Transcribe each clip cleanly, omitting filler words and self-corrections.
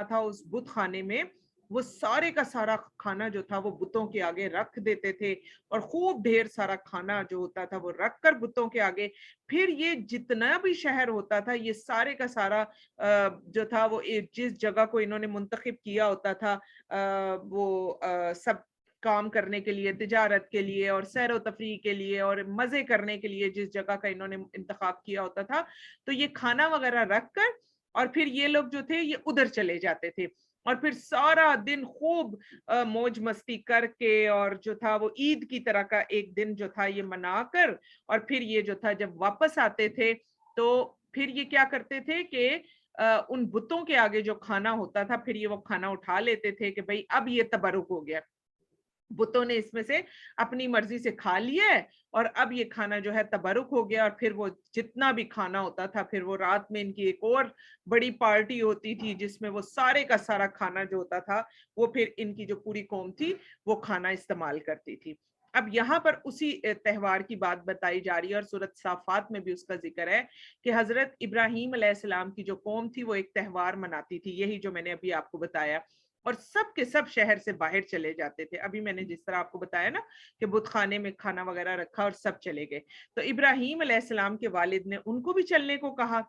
था उस बुत खाने में, वो सारे का सारा खाना जो था वो बुतों के आगे रख देते थे, और खूब ढेर सारा खाना जो होता था वो रख कर बुतों के आगे, फिर ये जितना भी शहर होता था ये सारे का सारा जो था वो जिस जगह को इन्होंने मुंतखब किया होता था वो सब काम करने के लिए, तिजारत के लिए और सैर व तफरीह के लिए और मजे करने के लिए जिस जगह का इन्होंने इंतखाब किया होता था, तो ये खाना वगैरह रख कर और फिर ये लोग जो थे ये उधर चले जाते थे, और फिर सारा दिन खूब मौज मस्ती करके, और जो था वो ईद की तरह का एक दिन जो था ये मनाकर, और फिर ये जो था जब वापस आते थे तो फिर ये क्या करते थे कि उन बुतों के आगे जो खाना होता था फिर ये वो खाना उठा लेते थे कि भाई अब ये तबरुक हो गया, बुतों ने इसमें से अपनी मर्जी से खा लिया है और अब ये खाना जो है तबरुक हो गया। और फिर वो जितना भी खाना होता था फिर वो रात में इनकी एक और बड़ी पार्टी होती थी जिसमें वो सारे का सारा खाना जो होता था वो फिर इनकी जो पूरी कौम थी वो खाना इस्तेमाल करती थी। अब यहाँ पर उसी त्योहार की बात बताई जा रही है और सूरत साफात में भी उसका जिक्र है कि हजरत इब्राहीम अलैहिस्सलाम की जो कौम थी वो एक त्योहार मनाती थी, यही जो मैंने अभी आपको बताया, और सब के सब शहर से बाहर चले जाते थे। अभी मैंने जिस तरह आपको बताया ना कि बुत खाने में खाना वगैरह रखा और सब चले गए, तो इब्राहीम अलैहिस्सलाम के वालिद ने उनको भी चलने को कहा,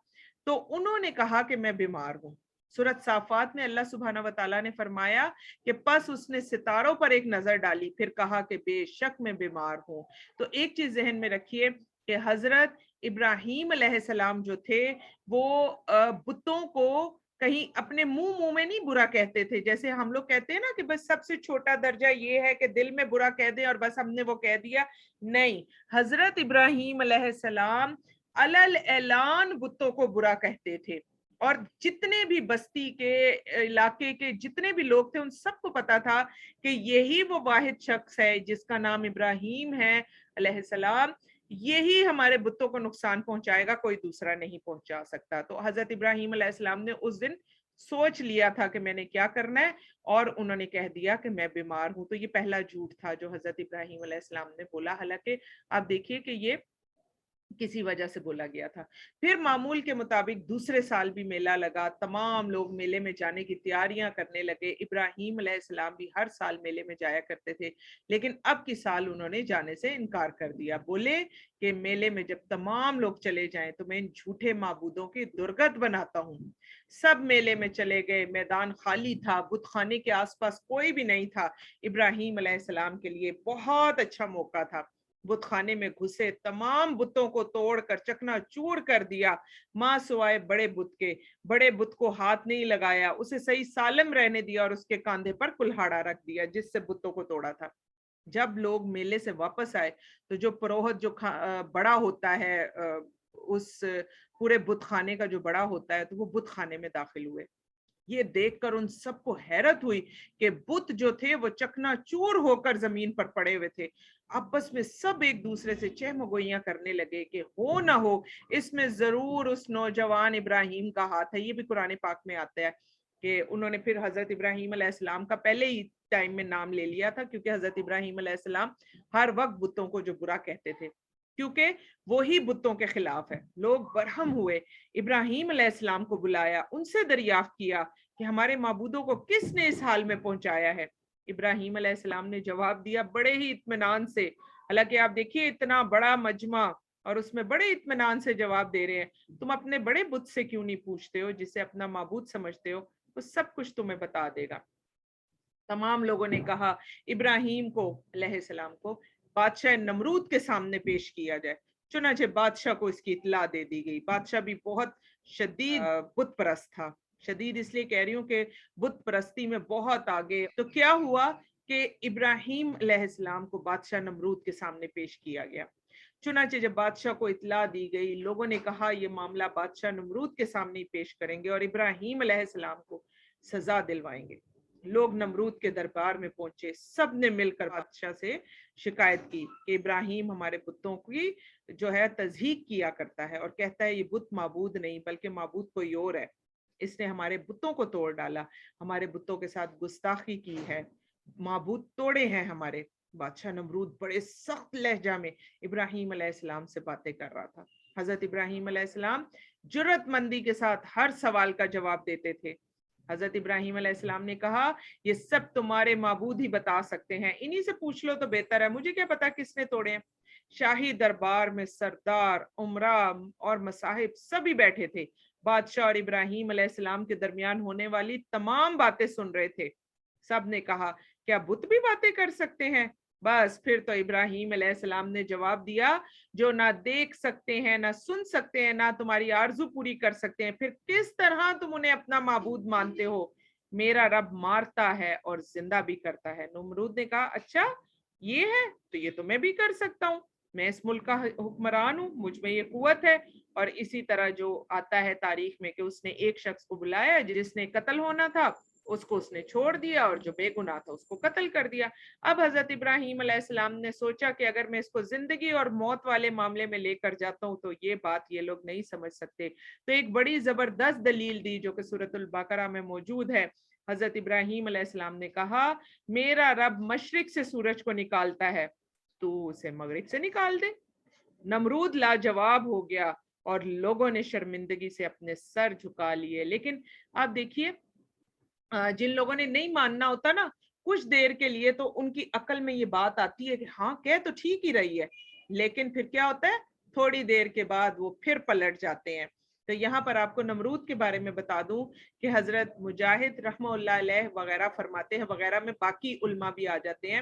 तो उन्होंने कहा कि मैं बीमार हूँ। सूरत साफात में अल्लाह सुब्हाना व तआला ने फरमाया कि बस उसने सितारों पर एक नजर डाली फिर कहा कि बेशक मैं बीमार हूँ। तो एक चीज जहन में रखिए कि हजरत इब्राहीम अलैहिस्सलाम जो थे वो बुतों को कहीं अपने मुंह में नहीं बुरा कहते थे, जैसे हम लोग कहते हैं ना कि बस सबसे छोटा दर्जा ये है कि दिल में बुरा कह दें और बस हमने वो कह दिया। नहीं, हजरत इब्राहीम अलैहिस्सलाम अलल ऐलान बुतों को बुरा कहते थे, और जितने भी बस्ती के इलाके के जितने भी लोग थे उन सबको पता था कि यही वो वाहिद शख्स है जिसका नाम इब्राहीम है अलैहिस्सलाम, यही हमारे बुतों को नुकसान पहुंचाएगा, कोई दूसरा नहीं पहुंचा सकता। तो हजरत इब्राहीम अलैहिस्सलाम ने उस दिन सोच लिया था कि मैंने क्या करना है, और उन्होंने कह दिया कि मैं बीमार हूं। तो ये पहला झूठ था जो हजरत इब्राहीम अलैहिस्सलाम ने बोला, हालांकि आप देखिए कि ये किसी वजह से बोला गया था। फिर मामूल के मुताबिक दूसरे साल भी मेला लगा, तमाम लोग मेले में जाने की तैयारियां करने लगे। इब्राहीम अलैहिस्सलाम भी हर साल मेले में जाया करते थे, लेकिन अब की साल उन्होंने जाने से इनकार कर दिया। बोले कि मेले में जब तमाम लोग चले जाएं तो मैं इन झूठे माबूदों की दुर्गत बनाता हूँ। सब मेले में चले गए, मैदान खाली था, बुत खाने के आसपास कोई भी नहीं था। इब्राहीम अलैहिस्सलाम के लिए बहुत अच्छा मौका था। बुत खाने में घुसे, तमाम बुतों को तोड़कर चकनाचूर कर दिया, मां सुवाए बड़े बुत के। बड़े बुत को हाथ नहीं लगाया, उसे सही सालम रहने दिया और उसके कांधे पर कुल्हाड़ा रख दिया जिससे बुतों को तोड़ा था। जब लोग मेले से वापस आए तो जो पुरोहित जो बड़ा होता है उस पूरे बुत खाने का जो बड़ा होता है, तो वो बुत खाने में दाखिल हुए। ये देखकर उन सबको हैरत हुई कि बुत जो थे वो चकनाचूर होकर जमीन पर पड़े हुए थे। आपस में सब एक दूसरे से चहमगोइयां करने लगे कि हो ना हो इसमें जरूर उस नौजवान इब्राहिम का हाथ है। ये भी कुरान पाक में आता है कि उन्होंने फिर हजरत इब्राहिम अलैहिस्सलाम का पहले ही टाइम में नाम ले लिया था, क्योंकि हजरत इब्राहिम अलैहिस्सलाम हर वक्त बुतों को जो बुरा कहते थे, क्योंकि वो ही बुतों के खिलाफ है। लोग बरहम हुए, इब्राहिम अलैहिस्सलाम को बुलाया, उनसे दरियाफ्त किया कि हमारे माबूदों को किसने इस हाल में पहुंचाया है। इब्राहिम अलैहिस्सलाम ने जवाब दिया बड़े ही इत्मीनान से। हालांकि आप देखिए इतना बड़ा मजमा और उसमें बड़े इत्मीनान से जवाब दे रहे हैं। तुम अपने बड़े बुत से क्यों नहीं पूछते हो जिसे अपना माबूद समझते हो, वो सब कुछ तुम्हें बता देगा। तमाम लोगों ने कहा इब्राहिम को अलैहिस्सलाम को बादशाह नमरूद के सामने पेश किया जाए। चुनाचे बादशाह को इसकी इत्ला दे दी गई। बादशाह भी बहुत शदीद बुत परस्त था। शदीद इसलिए कह रही हूँ कि बुत परस्ती में बहुत आगे। तो क्या हुआ कि इब्राहिम अलैहिस्सलाम को बादशाह नमरूद के सामने पेश किया गया। चुनाचे जब बादशाह को इत्ला दी गई, लोगों ने कहा ये मामला बादशाह नमरूद के सामने पेश करेंगे और इब्राहिम अलैहिस्सलाम को सजा दिलवाएंगे। लोग नमरूद के दरबार में पहुंचे, सब ने मिलकर बादशाह से शिकायत की कि इब्राहिम हमारे बुतों की जो है तज़हीक किया करता है और कहता है ये बुत माबूद नहीं बल्कि माबूद कोई और है, इसने हमारे बुतों को तोड़ डाला, हमारे बुतों के साथ गुस्ताखी की है, माबूद तोड़े हैं हमारे। बादशाह नमरूद बड़े सख्त लहजा में इब्राहिम अलैहिस्सलाम से बातें कर रहा था। हजरत इब्राहिम अलैहिस्सलाम जुर्रतमंदी के साथ हर सवाल का जवाब देते थे। حضرت ابراہیم علیہ السلام نے کہا یہ سب تمہارے معبود ہی بتا سکتے ہیں، انہی سے پوچھ لو تو بہتر ہے، مجھے کیا پتا کس نے توڑے ہیں۔ شاہی دربار میں سردار، عمرا اور مصاحب سبھی بیٹھے تھے، بادشاہ اور ابراہیم علیہ السلام کے درمیان ہونے والی تمام باتیں سن رہے تھے۔ سب نے کہا کیا بت بھی باتیں کر سکتے ہیں؟ بس پھر تو ابراہیم علیہ السلام نے جواب دیا جو نہ دیکھ سکتے ہیں، نہ سن سکتے ہیں، نہ تمہاری آرزو پوری کر سکتے ہیں، پھر کس طرح تم انہیں اپنا معبود مانتے ہو؟ میرا رب مارتا ہے اور زندہ بھی کرتا ہے۔ نمرود نے کہا اچھا یہ ہے تو یہ تو میں بھی کر سکتا ہوں، میں اس ملک کا حکمران ہوں، مجھ میں یہ قوت ہے۔ اور اسی طرح جو آتا ہے تاریخ میں کہ اس نے ایک شخص کو بلایا جس نے قتل ہونا تھا، اس کو اس نے چھوڑ دیا، اور جو بے گناہ تھا اس کو قتل کر دیا۔ اب حضرت ابراہیم علیہ السلام نے سوچا کہ اگر میں اس کو زندگی اور موت والے معاملے میں لے کر جاتا ہوں تو یہ بات یہ لوگ نہیں سمجھ سکتے، تو ایک بڑی زبردست دلیل دی جو کہ سورۃ البقرہ میں موجود ہے۔ حضرت ابراہیم علیہ السلام نے کہا میرا رب مشرق سے سورج کو نکالتا ہے، تو اسے مغرب سے نکال دے۔ نمرود لاجواب ہو گیا اور لوگوں نے شرمندگی سے اپنے سر جھکا لیے۔ لیکن آپ دیکھیے جن لوگوں نے نہیں ماننا ہوتا نا، کچھ دیر کے لیے تو ان کی عقل میں یہ بات آتی ہے کہ ہاں کہہ تو ٹھیک ہی رہی ہے، لیکن پھر کیا ہوتا ہے تھوڑی دیر کے بعد وہ پھر پلٹ جاتے ہیں۔ تو یہاں پر آپ کو نمرود کے بارے میں بتا دوں کہ حضرت مجاہد رحمہ اللہ علیہ وغیرہ فرماتے ہیں، وغیرہ میں باقی علماء بھی آ جاتے ہیں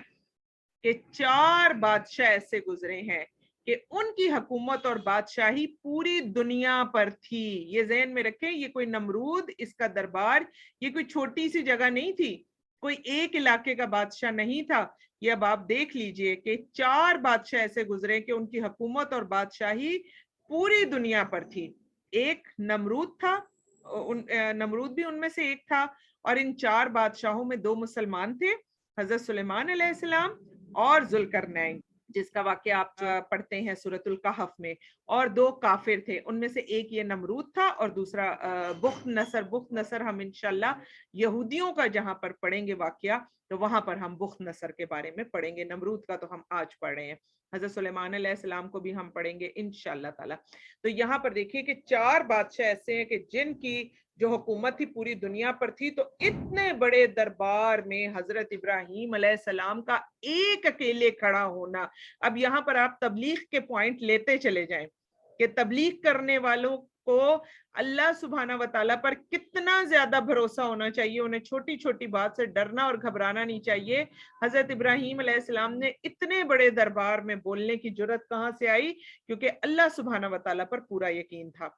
کہ 4 بادشاہ ایسے گزرے ہیں کہ ان کی حکومت اور بادشاہی پوری دنیا پر تھی۔ یہ ذہن میں رکھیں، یہ کوئی نمرود، اس کا دربار یہ کوئی چھوٹی سی جگہ نہیں تھی، کوئی ایک علاقے کا بادشاہ نہیں تھا۔ یہ اب آپ دیکھ لیجئے کہ 4 بادشاہ ایسے گزرے کہ ان کی حکومت اور بادشاہی پوری دنیا پر تھی۔ ایک نمرود تھا، نمرود بھی ان میں سے ایک تھا، اور ان 4 بادشاہوں میں 2 مسلمان تھے، حضرت سلیمان علیہ السلام اور ذوالقرنین، جس کا واقعہ آپ پڑھتے ہیں سورۃ الکہف میں، اور 2 کافر تھے، ان میں سے ایک یہ نمرود تھا اور دوسرا بخت نصر ہم انشاءاللہ یہودیوں کا جہاں پر پڑھیں گے واقعہ تو وہاں پر ہم بخت نصر کے بارے میں پڑھیں گے، نمرود کا تو ہم آج پڑھ رہے ہیں، حضرت سلیمان علیہ السلام کو بھی ہم پڑھیں گے انشاءاللہ تعالی۔ تو یہاں پر دیکھیے کہ 4 بادشاہ ایسے ہیں کہ جن کی جو حکومت تھی پوری دنیا پر تھی، تو اتنے بڑے دربار میں حضرت ابراہیم علیہ السلام کا ایک اکیلے کھڑا ہونا۔ اب یہاں پر آپ تبلیغ کے پوائنٹ لیتے چلے جائیں کہ تبلیغ کرنے والوں کو اللہ سبحانہ وتعالی پر کتنا زیادہ بھروسہ ہونا چاہیے، انہیں چھوٹی چھوٹی بات سے ڈرنا اور گھبرانا نہیں چاہیے۔ حضرت ابراہیم علیہ السلام نے اتنے بڑے دربار میں بولنے کی جرات کہاں سے آئی؟ کیونکہ اللہ سبحانہ وتعالی پر پورا یقین تھا۔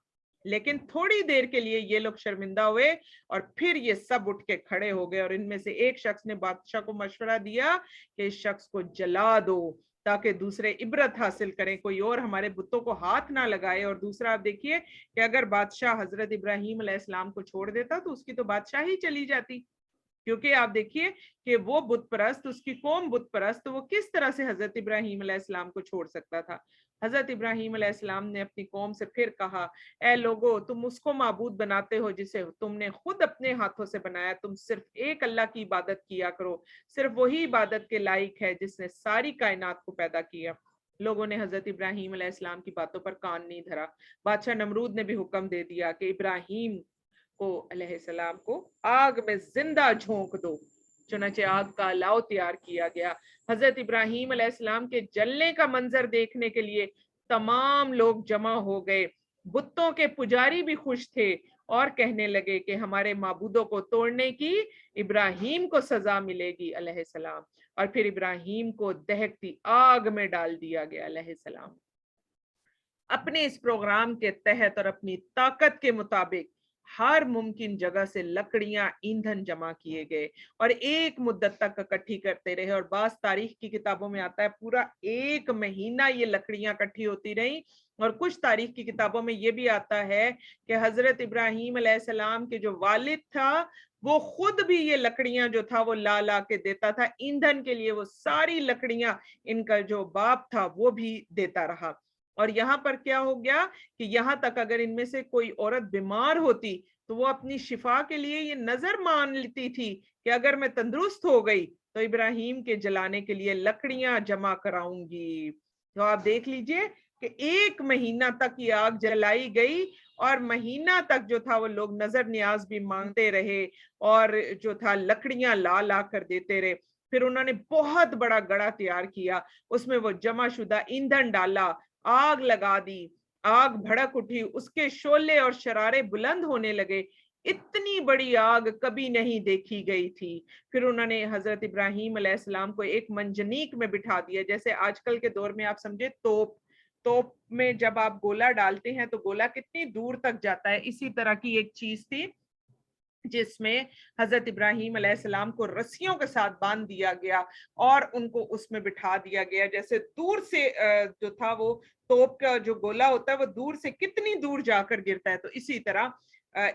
لیکن تھوڑی دیر کے لیے یہ لوگ شرمندہ ہوئے اور پھر یہ سب اٹھ کے کھڑے ہو گئے، اور ان میں سے ایک شخص نے بادشاہ کو مشورہ دیا کہ اس شخص کو جلا دو تاکہ دوسرے عبرت حاصل کریں، کوئی اور ہمارے بتوں کو ہاتھ نہ لگائے۔ اور دوسرا آپ دیکھیے کہ اگر بادشاہ حضرت ابراہیم علیہ السلام کو چھوڑ دیتا تو اس کی تو بادشاہی چلی جاتی، کیونکہ آپ دیکھیے کہ وہ بت پرست، اس کی قوم بت پرست، تو وہ کس طرح سے حضرت ابراہیم علیہ السلام کو چھوڑ سکتا تھا؟ حضرت ابراہیم علیہ السلام نے اپنی قوم سے پھر کہا اے لوگو، تم اس کو معبود بناتے ہو جسے تم نے خود اپنے ہاتھوں سے بنایا، تم صرف ایک اللہ کی عبادت کیا کرو، صرف وہی عبادت کے لائق ہے جس نے ساری کائنات کو پیدا کیا۔ لوگوں نے حضرت ابراہیم علیہ السلام کی باتوں پر کان نہیں دھرا۔ بادشاہ نمرود نے بھی حکم دے دیا کہ ابراہیم کو علیہ السلام کو آگ میں زندہ جھونک دو۔ چنانچہ آگ کا الاؤ تیار کیا گیا۔ حضرت ابراہیم علیہ السلام کے جلنے کا منظر دیکھنے کے لیے تمام لوگ جمع ہو گئے۔ بتوں کے پجاری بھی خوش تھے اور کہنے لگے کہ ہمارے معبودوں کو توڑنے کی ابراہیم کو سزا ملے گی علیہ السلام، اور پھر ابراہیم کو دہکتی آگ میں ڈال دیا گیا علیہ السلام۔ اپنے اس پروگرام کے تحت اور اپنی طاقت کے مطابق ہر ممکن جگہ سے لکڑیاں، ایندھن جمع کیے گئے اور ایک مدت تک اکٹھی کرتے رہے، اور بعض تاریخ کی کتابوں میں آتا ہے پورا 1 مہینہ یہ لکڑیاں اکٹھی ہوتی رہیں، اور کچھ تاریخ کی کتابوں میں یہ بھی آتا ہے کہ حضرت ابراہیم علیہ السلام کے جو والد تھا وہ خود بھی یہ لکڑیاں جو تھا وہ لا لا کے دیتا تھا ایندھن کے لیے، وہ ساری لکڑیاں ان کا جو باپ تھا وہ بھی دیتا رہا۔ اور یہاں پر کیا ہو گیا کہ یہاں تک اگر ان میں سے کوئی عورت بیمار ہوتی تو وہ اپنی شفا کے لیے یہ نظر مان لیتی تھی کہ اگر میں تندرست ہو گئی تو ابراہیم کے جلانے کے لیے لکڑیاں جمع کراؤں گی۔ تو آپ دیکھ لیجئے کہ 1 مہینہ تک یہ آگ جلائی گئی، اور महीना तक जो था वो लोग नजर नियाज भी मांगते रहे और जो था लकड़ियां ला ला कर देते रहे। फिर उन्होंने बहुत बड़ा गड़ा तैयार किया, उसमें वो जमाशुदा ईंधन डाला, आग लगा दी, आग भड़क उठी, उसके शोले और शरारे बुलंद होने लगे। इतनी बड़ी आग कभी नहीं देखी गई थी। फिर उन्होंने हजरत इब्राहीम अलैहिस्सलाम को एक मंजनीक में बिठा दिया, जैसे आजकल के दौर में आप समझे तोप, तोप में जब आप गोला डालते हैं तो गोला कितनी दूर तक जाता है, इसी तरह की एक चीज थी जिसमें हजरत इब्राहीम अलैहिस्सलाम को रस्सियों के साथ बांध दिया गया और उनको उसमें बिठा दिया गया। जैसे दूर से जो था वो तोप का जो गोला होता है वो दूर से कितनी दूर जाकर गिरता है, तो इसी तरह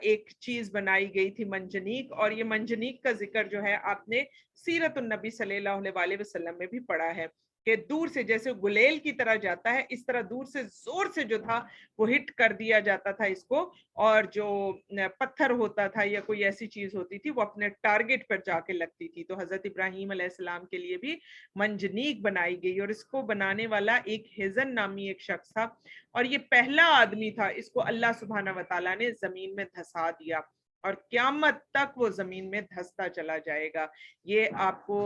एक चीज बनाई गई थी मंजनीक। और ये मंजनीक का जिक्र जो है आपने सीरत नबी सल्लल्लाहु अलैहि वसल्लम में भी पढ़ा है कि दूर से जैसे गुलेल की तरह जाता है, इस तरह दूर से जोर से जो था वो हिट कर दिया जाता था इसको, और जो पत्थर होता था या कोई ऐसी चीज होती थी वो अपने टारगेट पर जाके लगती थी। तो हजरत इब्राहीम अलैहिस्सलाम के लिए भी मंजनीक बनाई गई और इसको बनाने वाला एक हिजन नामी एक शख्स था और ये पहला आदमी था, इसको अल्लाह सुब्हाना व तआला ने जमीन में धंसा दिया और क्यामत तक वो जमीन में धंसता चला जाएगा। ये आपको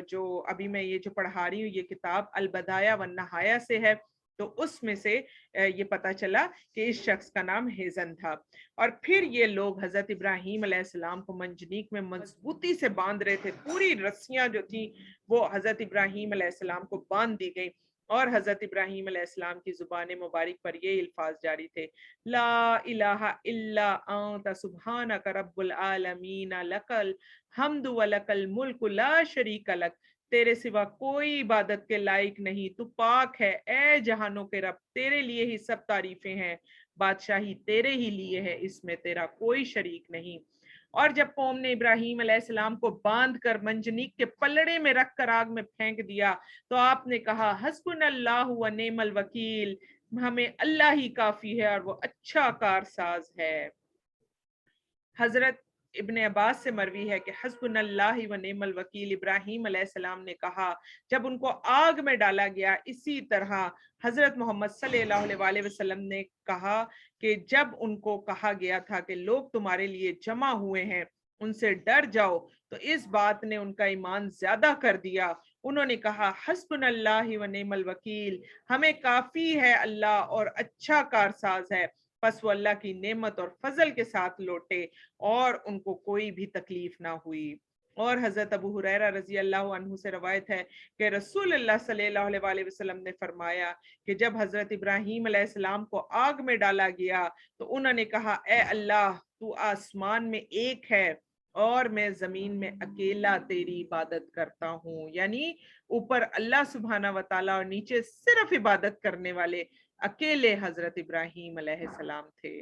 जो अभी मैं ये जो पढ़ा रही हूँ ये किताब अल बदाया वन नहाया से है, तो उसमें से ये पता चला कि इस शख्स का नाम हेजन था। और फिर ये लोग हजरत इब्राहीम अलैहिस्सलाम को मंजनीक में मजबूती से बांध रहे थे, पूरी रस्सियां जो थी वो हजरत इब्राहीम अलैहिस्सलाम को बांध दी गई और हजरत इब्राहीम अलैहिस्सलाम की जुबान मुबारक पर ये अल्फाज जारी थे, ला इलाहा इल्ला अंत सुब्हानक रब्बुल आलमीन लकल हम्दु व लकल मुल्क ला शरीक लक। तेरे सिवा कोई इबादत के लायक नहीं, तू पाक है ए जहानों के रब, तेरे लिए ही सब तारीफें हैं, बादशाही तेरे ही लिए है, इसमें तेरा कोई शरीक नहीं। और जब कौम ने इब्राहीम अलैहिस्सलाम को बांध कर मंजनीक के पलड़े में रख कर आग में फेंक दिया तो आपने कहा हस्बुनल्लाहु व निअमल वकील, हमें अल्लाह ही काफी है और वो अच्छा कारसाज है। हजरत इब्ने अब्बास से मरवी है कि हस्बुनल्लाहि व निअमल वकील इब्राहीम अलैहिस्सलाम ने कहा जब उनको आग में डाला गया, इसी तरह हजरत मोहम्मद सल्लल्लाहु अलैहि वसल्लम ने कहा कि जब उनको कहा गया था कि लोग तुम्हारे लिए जमा हुए हैं, उनसे डर जाओ, तो इस बात ने उनका ईमान ज्यादा कर दिया। उन्होंने कहा हस्बुनल्लाहि व निअमल वकील, हमें काफी है अल्लाह और अच्छा कारसाज है। बस वो अल्लाह की नेमत और फजल के साथ लौटे और उनको कोई भी तकलीफ ना हुई। और हजरत अबू हुरैरा रजी अल्लाह अन्हु से रवायत है कि रसूलुल्लाह सल्लल्लाहु अलैहि वसल्लम ने फरमाया कि जब हजरत इब्राहीम अलैहिस्सलाम को आग में डाला गया तो उन्होंने कहा, ए अल्लाह, तू आसमान में एक है और मैं जमीन में अकेला तेरी इबादत करता हूँ। यानी ऊपर अल्लाह सुब्हाना व तआला और नीचे सिर्फ इबादत करने वाले अकेले हजरत इब्राहीम अलैहिस्सलाम थे।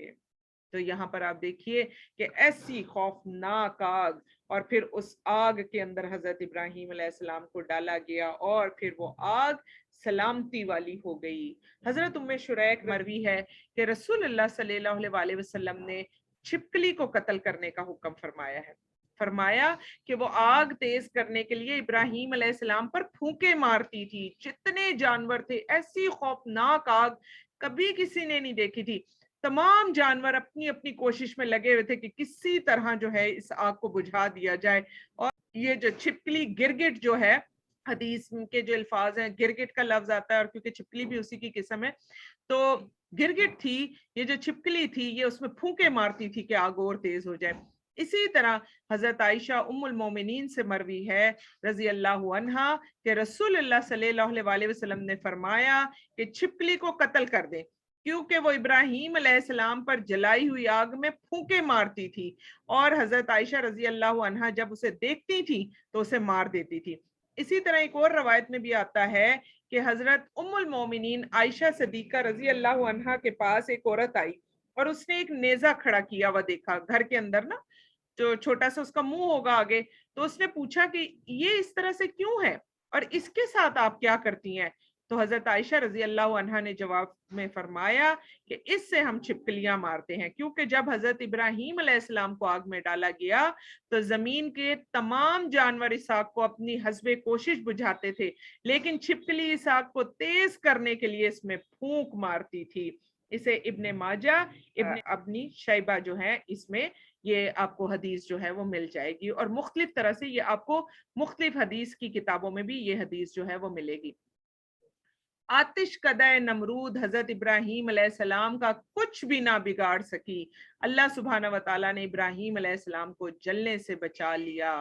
तो यहाँ पर आप देखिए कि ऐसी खौफनाक आग, और फिर उस आग के अंदर हजरत इब्राहीम अलैहिस्सलाम को डाला गया और फिर वो आग सलामती वाली हो गई। हजरत उम्मे शुरैक मरवी है कि रसूलुल्लाह सल्लल्लाहु अलैहि वसल्लम ने छिपकली को कत्ल करने का हुक्म फरमाया है। फरमाया कि वो आग तेज करने के लिए इब्राहीम अलैहिस्सलाम पर फूंके मारती थी। जितने जानवर थे, ऐसी खौफनाक आग कभी किसी ने नहीं देखी थी। तमाम जानवर अपनी अपनी कोशिश में लगे हुए थे कि किसी तरह जो है इस आग को बुझा दिया जाए। और ये जो छिपकली गिरगिट जो है, हदीस के जो अल्फाज हैं, गिरगिट का लफ्ज आता है और क्योंकि छिपकली भी उसी की किस्म है, तो गिरगिट थी, ये जो छिपकली थी ये उसमें फूंके मारती थी कि आग और तेज हो जाए। इसी तरह हजरत आयशा उम्मुल मोमिनीन से मरवी है रजी अल्लाह अन्हा कि रसूलुल्लाह सल्लल्लाहु अलैहि वसल्लम ने फरमाया कि छिपकली को कत्ल कर दे, क्योंकि वो इब्राहीम अलैहिस्सलाम पर जलाई हुई आग में फूंके मारती थी और हजरत आयशा रजी अल्लाह अन्हा जब उसे देखती थी तो उसे मार देती थी। इसी तरह एक और रवायत में भी आता है कि हजरत उम्मुल मोमिनीन आयशा सदीका रजी अल्लाह अन्हा के पास एक औरत आई और उसने एक नेजा खड़ा किया हुआ देखा घर के अंदर ना, जो छोटा सा उसका मुंह होगा आगे, तो उसने पूछा कि ये इस तरह से क्यों है और इसके साथ आप क्या करती हैं। तो हजरत आयशा रजी अल्लाह अन्हा ने जवाब में फरमाया कि इससे हम छिपकलियां मारते हैं, क्योंकि जब हजरत इब्राहीम अलैहिस्सलाम को आग में डाला गया तो जमीन के तमाम जानवर इस आग को अपनी हस्बे कोशिश बुझाते थे, लेकिन छिपकली इस आग को तेज करने के लिए इसमें फूंक मारती थी। اسے ابن ماجہ ابن ابنی شیبہ جو ہے اس میں یہ آپ کو حدیث جو ہے وہ مل جائے گی، اور مختلف طرح سے یہ آپ کو مختلف حدیث کی کتابوں میں بھی یہ حدیث جو ہے وہ ملے گی۔ آتش کدہ نمرود حضرت ابراہیم علیہ السلام کا کچھ بھی نہ بگاڑ سکی۔ اللہ سبحانہ و تعالیٰ نے ابراہیم علیہ السلام کو جلنے سے بچا لیا،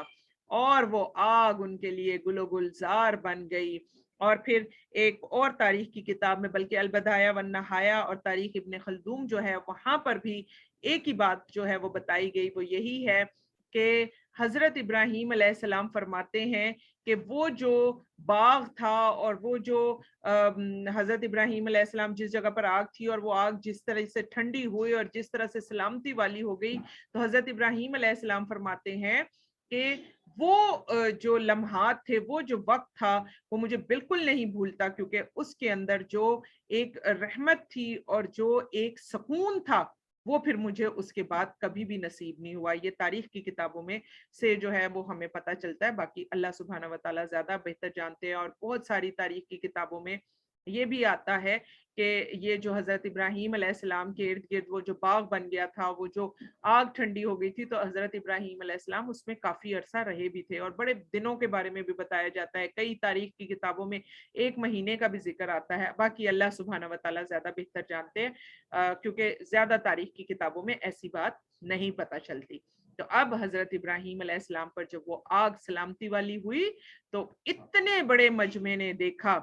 اور وہ آگ ان کے لیے گل و گلزار بن گئی۔ اور پھر ایک اور تاریخ کی کتاب میں، بلکہ البدایہ والنہایہ اور تاریخ ابن خلدون جو ہے وہاں پر بھی ایک ہی بات جو ہے وہ بتائی گئی، وہ یہی ہے کہ حضرت ابراہیم علیہ السلام فرماتے ہیں کہ وہ جو باغ تھا اور وہ جو حضرت ابراہیم علیہ السلام جس جگہ پر آگ تھی، اور وہ آگ جس طرح سے ٹھنڈی ہوئی اور جس طرح سے سلامتی والی ہو گئی، تو حضرت ابراہیم علیہ السلام فرماتے ہیں کہ وہ جو لمحات تھے، وہ جو وقت تھا، وہ مجھے بالکل نہیں بھولتا، کیونکہ اس کے اندر جو ایک رحمت تھی اور جو ایک سکون تھا، وہ پھر مجھے اس کے بعد کبھی بھی نصیب نہیں ہوا۔ یہ تاریخ کی کتابوں میں سے جو ہے وہ ہمیں پتہ چلتا ہے، باقی اللہ سبحانہ و تعالیٰ زیادہ بہتر جانتے ہیں۔ اور بہت ساری تاریخ کی کتابوں میں یہ بھی آتا ہے کہ یہ جو حضرت ابراہیم علیہ السلام کے ارد گرد وہ جو باغ بن گیا تھا، وہ جو آگ ٹھنڈی ہو گئی تھی، تو حضرت ابراہیم علیہ السلام اس میں کافی عرصہ رہے بھی تھے، اور بڑے دنوں کے بارے میں بھی بتایا جاتا ہے۔ کئی تاریخ کی کتابوں میں 1 مہینے کا بھی ذکر آتا ہے، باقی اللہ سبحانہ و تعالیٰ زیادہ بہتر جانتے ہیں، کیونکہ زیادہ تاریخ کی کتابوں میں ایسی بات نہیں پتہ چلتی۔ تو اب حضرت ابراہیم علیہ السلام پر جب وہ آگ سلامتی والی ہوئی، تو اتنے بڑے مجمع نے دیکھا،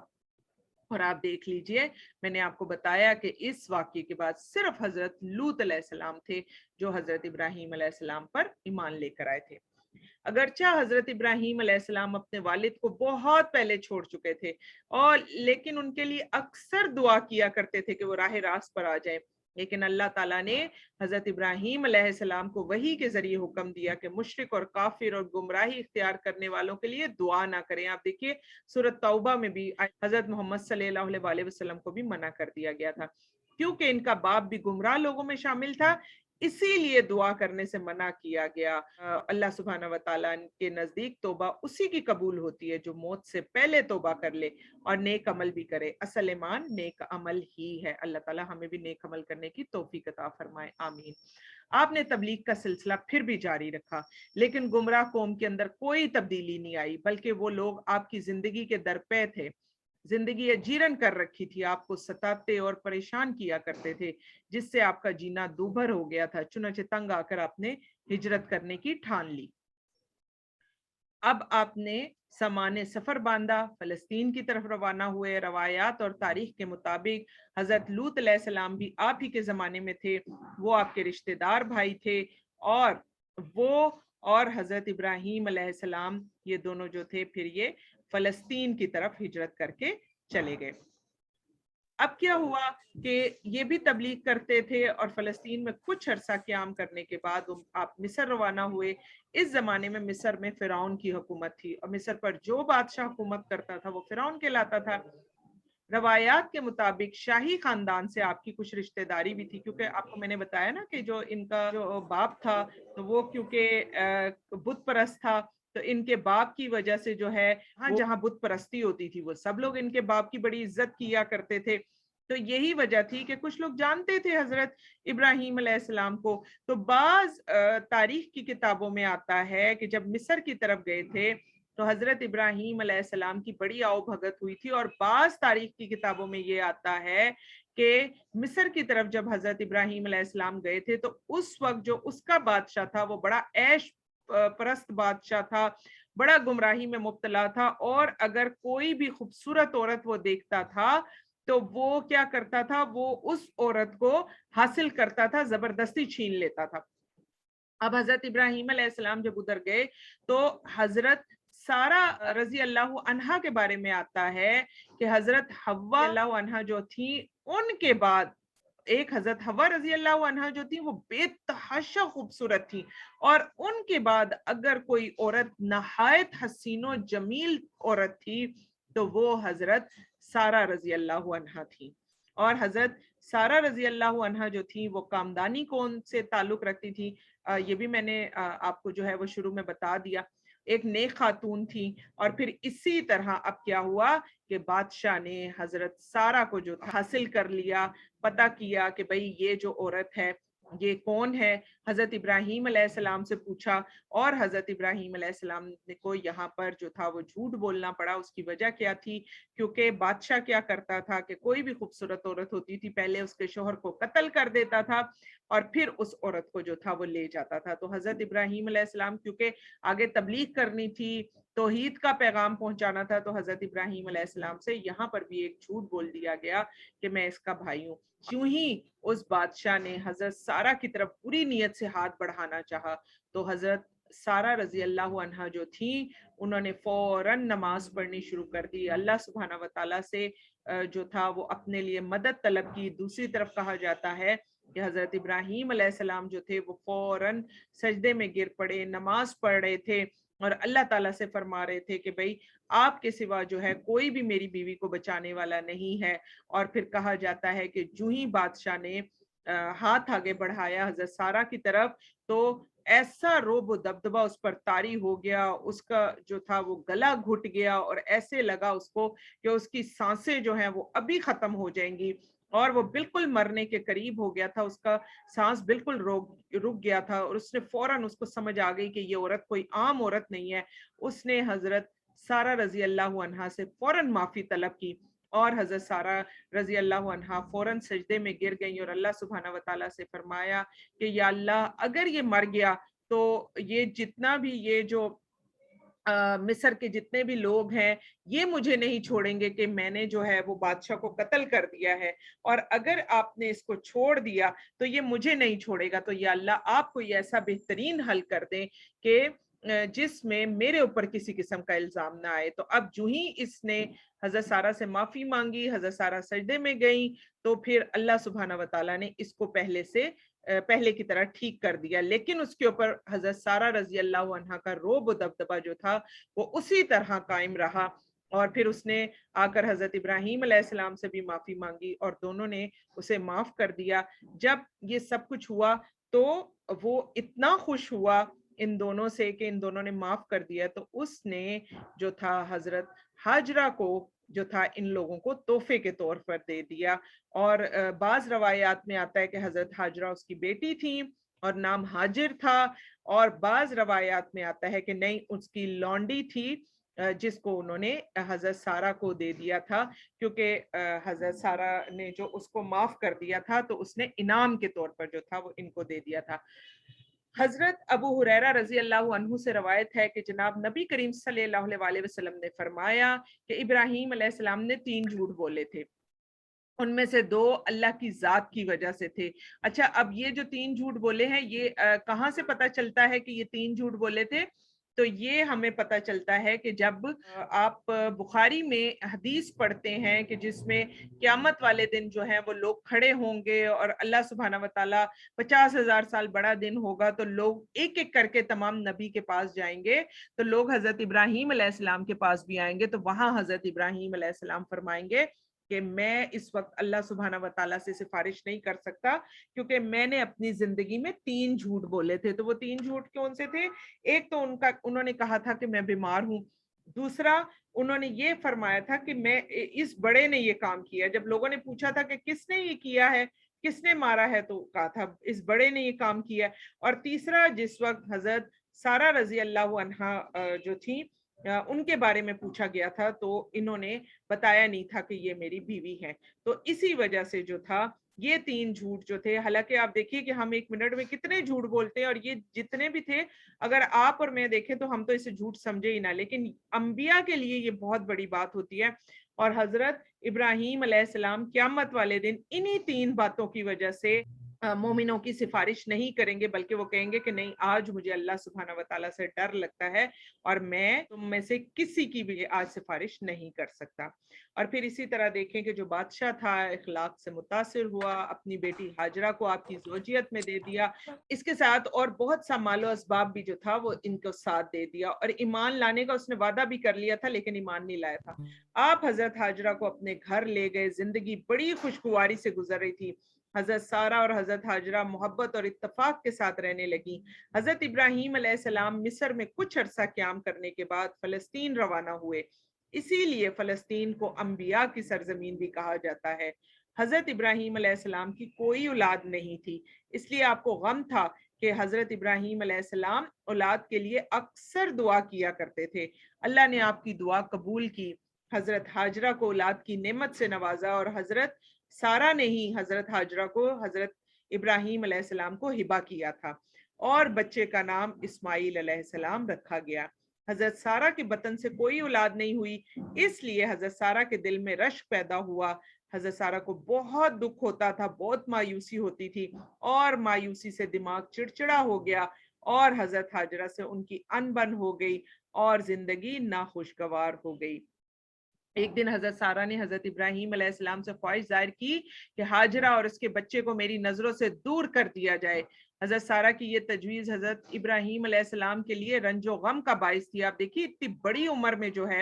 اور آپ دیکھ لیجئے، میں نے آپ کو بتایا کہ اس واقعے کے بعد صرف حضرت لوط علیہ السلام تھے جو حضرت ابراہیم علیہ السلام پر ایمان لے کر آئے تھے۔ اگرچہ حضرت ابراہیم علیہ السلام اپنے والد کو بہت پہلے چھوڑ چکے تھے، اور لیکن ان کے لیے اکثر دعا کیا کرتے تھے کہ وہ راہ راست پر آ جائیں، لیکن اللہ تعالیٰ نے حضرت ابراہیم علیہ السلام کو وحی کے ذریعے حکم دیا کہ مشرک اور کافر اور گمراہی اختیار کرنے والوں کے لیے دعا نہ کریں۔ آپ دیکھیے سورۃ توبہ میں بھی حضرت محمد صلی اللہ علیہ وسلم کو بھی منع کر دیا گیا تھا، کیونکہ ان کا باپ بھی گمراہ لوگوں میں شامل تھا، اسی لیے دعا کرنے سے منع کیا گیا۔ اللہ سبحانہ و تعالیٰ کے نزدیک توبہ اسی کی قبول ہوتی ہے جو موت سے پہلے توبہ کر لے اور نیک عمل بھی کرے۔ اصل ایمان نیک عمل ہی ہے۔ اللہ تعالیٰ ہمیں بھی نیک عمل کرنے کی توفیق عطا فرمائے، آمین۔ آپ نے تبلیغ کا سلسلہ پھر بھی جاری رکھا، لیکن گمراہ قوم کے اندر کوئی تبدیلی نہیں آئی، بلکہ وہ لوگ آپ کی زندگی کے درپے تھے، زندگی اجیرن کر رکھی تھی، آپ کو ستاتے اور پریشان کیا کرتے تھے، جس سے آپ کا جینا دوبھر ہو گیا تھا۔ چنانچہ تنگ آ کر آپ نے ہجرت کرنے کی ٹھان لی۔ اب آپ نے سامان سفر باندھا، فلسطین کی طرف روانہ ہوئے۔ روایات اور تاریخ کے مطابق حضرت لوط علیہ السلام بھی آپ ہی کے زمانے میں تھے، وہ آپ کے رشتہ دار بھائی تھے، اور وہ اور حضرت ابراہیم علیہ السلام یہ دونوں جو تھے پھر یہ فلسطین کی طرف ہجرت کر کے چلے گئے۔ اب کیا ہوا کہ یہ بھی تبلیغ کرتے تھے، اور فلسطین میں کچھ عرصہ قیام کرنے کے بعد آپ مصر روانہ ہوئے۔ اس زمانے میں مصر میں فرعون کی حکومت تھی، اور مصر پر جو بادشاہ حکومت کرتا تھا وہ فرعون کہلاتا تھا۔ روایات کے مطابق شاہی خاندان سے آپ کی کچھ رشتہ داری بھی تھی، کیونکہ آپ کو میں نے بتایا نا کہ جو ان کا جو باپ تھا تو وہ کیونکہ بت پرست تھا، تو ان کے باپ کی وجہ سے جو ہے ہاں جہاں بت پرستی ہوتی تھی وہ سب لوگ ان کے باپ کی بڑی عزت کیا کرتے تھے۔ تو یہی وجہ تھی کہ کچھ لوگ جانتے تھے حضرت ابراہیم علیہ السلام کو۔ تو بعض تاریخ کی کتابوں میں آتا ہے کہ جب مصر کی طرف گئے تھے تو حضرت ابراہیم علیہ السلام کی بڑی آؤ بھگت ہوئی تھی، اور بعض تاریخ کی کتابوں میں یہ آتا ہے کہ مصر کی طرف جب حضرت ابراہیم علیہ السلام گئے تھے تو اس وقت جو اس کا بادشاہ تھا وہ بڑا عیش پرست بادشاہ تھا، بڑا گمراہی میں مبتلا تھا، اور اگر کوئی بھی خوبصورت عورت وہ دیکھتا تھا تو وہ کیا کرتا تھا، وہ اس عورت کو حاصل کرتا تھا، زبردستی چھین لیتا تھا۔ اب حضرت ابراہیم علیہ السلام جب ادھر گئے تو حضرت سارا رضی اللہ عنہا کے بارے میں آتا ہے کہ حضرت حوا اللہ عنہا جو تھی ان کے بعد ایک حضرت حوا رضی اللہ عنہا جو تھی وہ بے تحاشا خوبصورت تھی، اور ان کے بعد اگر کوئی عورت نہایت حسین و جمیل عورت تھی تو وہ حضرت سارا رضی اللہ عنہا تھی۔ اور حضرت سارا رضی اللہ عنہا جو تھی وہ کامدانی کون سے تعلق رکھتی تھی، یہ بھی میں نے آپ کو جو ہے وہ شروع میں بتا دیا، ایک نیک خاتون تھی۔ اور پھر اسی طرح اب کیا ہوا کہ بادشاہ نے حضرت سارا کو جو حاصل کر لیا، पता किया कि भाई ये जो औरत है ये कौन है। हजरत इब्राहीम अलैहिस्सलाम से पूछा और हजरत इब्राहीम अलैहिस्सलाम को यहाँ पर जो था वो झूठ बोलना पड़ा। उसकी वजह क्या थी? क्योंकि बादशाह क्या करता था कि कोई भी खूबसूरत औरत होती थी पहले उसके शोहर को कत्ल कर देता था और फिर उस औरत को जो था वो ले जाता था। तो हजरत इब्राहीम अलैहिस्सलाम क्योंकि आगे तबलीग करनी थी, तौहीद का पैगाम पहुंचाना था, तो हजरत इब्राहीम अलैहिस्सलाम से यहाँ पर भी एक झूठ बोल दिया गया कि मैं इसका भाई हूँ। यूं ही उस बादशाह ने हजरत सारा की तरफ पूरी नीयत से हाथ बढ़ाना चाहा, तो हजरत सारा रजी अल्लाह अन्हा जो थी उन्होंने फौरन नमाज पढ़नी शुरू कर दी, अल्लाह सुब्हाना व तआला से जो था वो अपने लिए मदद तलब की। दूसरी तरफ कहा जाता है कि हजरत इब्राहीम अलैहिस्सलाम जो थे वो फौरन सजदे में गिर पड़े, नमाज पढ़ रहे थे और अल्लाह ताला से फरमा रहे थे कि भाई आपके सिवा जो है कोई भी मेरी बीवी को बचाने वाला नहीं है। और फिर कहा जाता है कि जूं ही बादशाह ने हाथ आगे बढ़ाया हजरत सारा की तरफ, तो ऐसा रोब दबदबा उस पर तारी हो गया, उसका जो था वो गला घुट गया और ऐसे लगा उसको कि उसकी सांसें जो हैं वो अभी खत्म हो जाएंगी और वो बिल्कुल मरने के करीब हो गया था। उसका सांस बिल्कुल रुक गया था और उसने फौरन उसको समझ आ गई कि ये औरत कोई आम औरत नहीं है। उसने हजरत सारा रजी अल्लाह अन्हा से फौरन माफी तलब की और हजरत सारा रजी अल्लाह अन्हा फौरन सजदे में गिर गई और अल्लाह सुब्हाना व तआला से फरमाया कि या अल्लाह अगर ये मर गया तो ये जितना भी ये जो मिस्र के जितने भी लोग हैं ये मुझे नहीं छोड़ेंगे कि मैंने जो है वो बादशाह को कत्ल कर दिया है, और अगर आपने इसको छोड़ दिया तो ये मुझे नहीं छोड़ेगा। तो या अल्लाह आप कोई ऐसा बेहतरीन हल कर दें कि जिसमें मेरे ऊपर किसी किस्म का इल्जाम ना आए। तो अब जो ही इसने हजरत सारा से माफी मांगी, हजरत सारा सजदे में गई, तो फिर अल्लाह सुब्हाना व तआला ने इसको पहले की तरह ठीक कर दिया। लेकिन उसके ऊपर हजरत सारा रजी अल्लाह अन्हा का रोब दबदबा जो था वो उसी तरह कायम रहा। और फिर उसने आकर हजरत इब्राहीम अलैहिस्सलाम से भी माफी मांगी और दोनों ने उसे माफ कर दिया। जब ये सब कुछ हुआ तो वो इतना खुश हुआ इन दोनों से कि इन दोनों ने माफ कर दिया, तो उसने जो था हजरत हाजरा को जो था इन लोगों को तोहफे के तौर पर दे दिया। और बाज रवायात में आता है कि हजरत हाजरा उसकी बेटी थी और नाम हाजिर था, और बाज रवायात में आता है कि नहीं उसकी लौंडी थी जिसको उन्होंने हजरत सारा को दे दिया था, क्योंकि हजरत सारा ने जो उसको माफ कर दिया था तो उसने इनाम के तौर पर जो था वो इनको दे दिया था। हजरत अबू हुरैरा रजी अल्लाह अन्हु से रवायत है कि जनाब नबी करीम सल्लल्लाहु अलैहि वसल्लम ने फरमाया कि इब्राहीम अलैहिस्सलाम ने 3 झूठ बोले थे, उनमें से 2 अल्लाह की जात की वजह से थे। अच्छा, अब ये जो 3 झूठ बोले हैं ये कहाँ से पता चलता है कि ये 3 झूठ बोले थे? तो ये हमें पता चलता है कि जब आप बुखारी में हदीस पढ़ते हैं कि जिसमें क़यामत वाले दिन जो है वो लोग खड़े होंगे और अल्लाह सुब्हाना व तआला 50,000 साल बड़ा दिन होगा तो लोग एक एक करके तमाम नबी के पास जाएंगे, तो लोग हजरत इब्राहीम अलैहिस्सलाम के पास भी आएंगे, तो वहां हजरत इब्राहीम अलैहिस्सलाम फरमाएंगे कि मैं इस वक्त अल्लाह सुब्हाना व तआला से सिफारिश नहीं कर सकता क्योंकि मैंने अपनी जिंदगी में 3 झूठ बोले थे। तो वो 3 झूठ कौन से थे? एक तो उन्होंने कहा था कि मैं बीमार हूँ। दूसरा, उन्होंने ये फरमाया था कि मैं इस बड़े ने ये काम किया। जब लोगों ने पूछा था कि किसने ये किया है, किसने मारा है, तो कहा था इस बड़े ने ये काम किया। और तीसरा, जिस वक्त हजरत सारा रजी अल्लाह अन्हा जो थी उनके बारे में पूछा गया था तो इन्होंने बताया नहीं था कि ये मेरी बीवी है। तो इसी वजह से जो था ये 3 झूठ जो थे, हालांकि आप देखिए कि हम 1 मिनट में कितने झूठ बोलते हैं और ये जितने भी थे अगर आप और मैं देखें तो हम तो इसे झूठ समझे ही ना, लेकिन अंबिया के लिए ये बहुत बड़ी बात होती है। और हजरत इब्राहीम अलैहिस्सलाम क़यामत वाले दिन इन्हीं 3 बातों की वजह से मोमिनों की सिफारिश नहीं करेंगे, बल्कि वो कहेंगे कि नहीं, आज मुझे अल्लाह सुब्हाना व तआला से डर लगता है और मैं तुम में से किसी की भी आज सिफारिश नहीं कर सकता। और फिर इसी तरह देखें कि जो बादशाह था इखलाक से मुतासिर हुआ, अपनी बेटी हाजरा को आपकी ज़ौजियत में दे दिया, इसके साथ और बहुत सा मालो असबाब भी जो था वो इनको साथ दे दिया, और ईमान लाने का उसने वादा भी कर लिया था लेकिन ईमान नहीं लाया था। आप हजरत हाजरा को अपने घर ले गए, जिंदगी बड़ी खुशगवारी से गुजर रही थी। हजरत सारा और हजरत हाजरा मोहब्बत और इत्तफाक के साथ रहने लगी। हजरत इब्राहीम अलैहिस्सलाम मिस्र में कुछ अरसा क़याम करने के बाद फलस्तीन रवाना हुए, इसीलिए फलस्तीन को अंबिया की सरजमीन भी कहा जाता है। حضرت ابراہیم علیہ السلام کی کوئی اولاد نہیں تھی، اس لیے آپ کو غم تھا کہ حضرت ابراہیم علیہ السلام اولاد کے لیے اکثر دعا کیا کرتے تھے۔ اللہ نے آپ کی دعا قبول کی، حضرت ہاجرہ کو اولاد کی نعمت سے نوازا، اور حضرت سارہ نے ہی حضرت ہاجرہ کو حضرت ابراہیم علیہ السلام کو ہبہ کیا تھا، اور بچے کا نام اسماعیل علیہ السلام رکھا گیا۔ حضرت سارہ کے بطن سے کوئی اولاد نہیں ہوئی، اس لیے حضرت سارہ کے دل میں رشک پیدا ہوا۔ حضرت سارہ کو بہت دکھ ہوتا تھا، بہت مایوسی ہوتی تھی، اور مایوسی سے دماغ چڑچڑا ہو گیا، اور حضرت ہاجرہ سے ان کی انبن ہو گئی اور زندگی ناخوشگوار ہو گئی۔ ایک دن حضرت سارہ نے حضرت ابراہیم علیہ السلام سے خواہش ظاہر کی کہ ہاجرہ اور اس کے بچے کو میری نظروں سے دور کر دیا جائے۔ حضرت سارہ کی یہ تجویز حضرت ابراہیم علیہ السلام کے لیے رنج و غم کا باعث تھی۔ آپ دیکھیے اتنی بڑی عمر میں جو ہے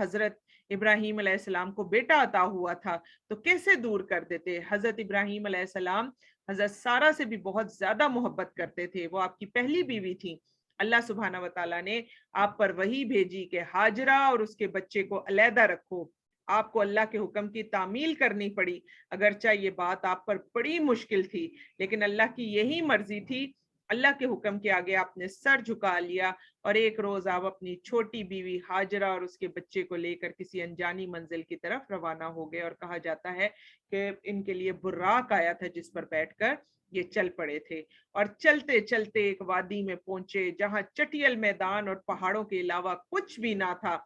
حضرت ابراہیم علیہ السلام کو بیٹا عطا ہوا تھا، تو کیسے دور کر دیتے؟ حضرت ابراہیم علیہ السلام حضرت سارہ سے بھی بہت زیادہ محبت کرتے تھے، وہ آپ کی پہلی بیوی تھی۔ اللہ سبحانہ و تعالیٰ نے آپ پر وحی بھیجی کہ ہاجرہ اور اس کے بچے کو علیحدہ رکھو۔ آپ کو اللہ کے حکم کی تعمیل کرنی پڑی، اگرچہ یہ بات آپ پر بڑی مشکل تھی، لیکن اللہ کی یہی مرضی تھی۔ اللہ کے حکم کے آگے آپ نے سر جھکا لیا، اور ایک روز آپ اپنی چھوٹی بیوی ہاجرہ اور اس کے بچے کو لے کر کسی انجانی منزل کی طرف روانہ ہو گئے، اور کہا جاتا ہے کہ ان کے لیے براق آیا تھا جس پر بیٹھ کر یہ چل پڑے تھے، اور چلتے چلتے ایک وادی میں پہنچے جہاں چٹیل میدان اور پہاڑوں کے علاوہ کچھ بھی نہ تھا۔